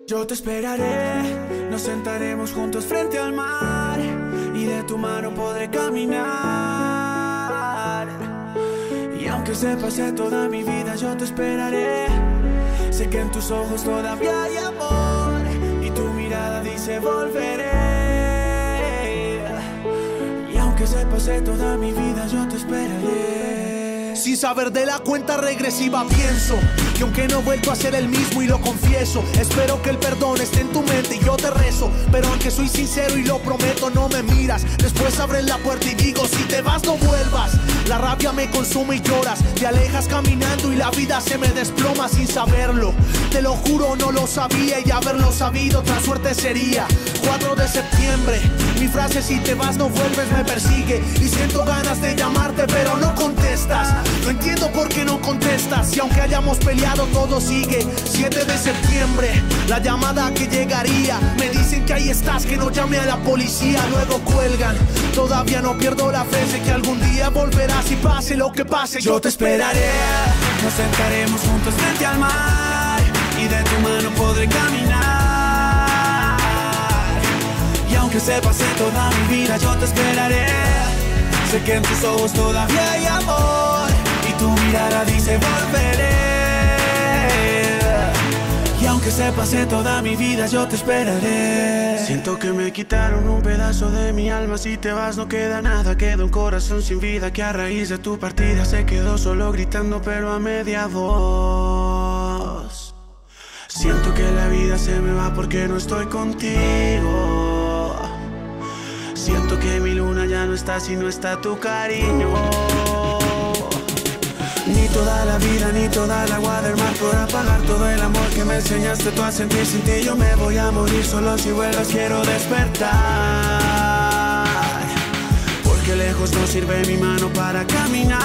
Yo te esperaré, nos sentaremos juntos frente al mar y de tu mano podré caminar. Y aunque se pase toda mi vida, yo te esperaré. Sé que en tus ojos todavía hay amor y tu mirada dice volveré. Y aunque se pase toda mi vida, yo te esperaré. Sin saber de la cuenta regresiva pienso que aunque no he vuelto a ser el mismo y lo confieso, espero que el perdón esté en tu mente y yo te rezo. Pero aunque soy sincero y lo prometo, no me miras. Después abres la puerta y digo, si te vas no vuelvas. La rabia me consume y lloras, te alejas caminando y la vida se me desploma sin saberlo. Te lo juro, no lo sabía y haberlo sabido otra suerte sería. 4 de septiembre, mi frase si te vas no vuelves me persigue. Y siento ganas de llamarte pero no contestas. No entiendo por qué no contestas y aunque hayamos peleado todo sigue. 7 de septiembre, la llamada que llegaría. Me dicen que ahí estás, que no llame a la policía. Luego cuelgan, todavía no pierdo la fe. Sé que algún día volverás y pase lo que pase, yo te esperaré. Nos sentaremos juntos frente al mar y de tu mano podré caminar. Y aunque se pase toda mi vida, yo te esperaré. Sé que en tus ojos todavía hay amor y tu mirada dice volveré. Y aunque se pase toda mi vida, yo te esperaré. Siento que me quitaron un pedazo de mi alma. Si te vas no queda nada, queda un corazón sin vida que a raíz de tu partida se quedó solo gritando pero a media voz. Siento que la vida se me va porque no estoy contigo. Siento que mi luna ya no está si no está tu cariño. Ni toda la vida, ni toda el agua del mar podrá pagar todo el amor que me enseñaste tú a sentir. Sin ti yo me voy a morir, solo si vuelvas quiero despertar. Porque lejos no sirve mi mano para caminar.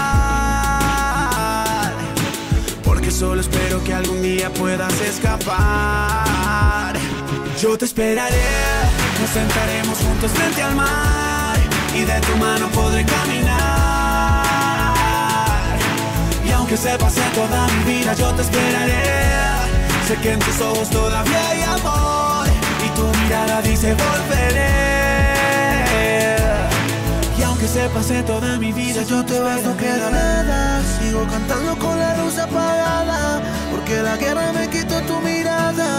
Porque solo espero que algún día puedas escapar. Yo te esperaré, nos sentaremos juntos frente al mar y de tu mano podré caminar. Y aunque se pase toda mi vida, yo te esperaré. Sé que en tus ojos todavía hay amor y tu mirada dice volveré. Y aunque se pase toda mi vida, si yo te vas no queda nada. Sigo cantando con la luz apagada porque la guerra me quitó tu mirada.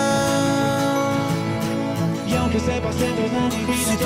Y aunque se pase toda mi vida,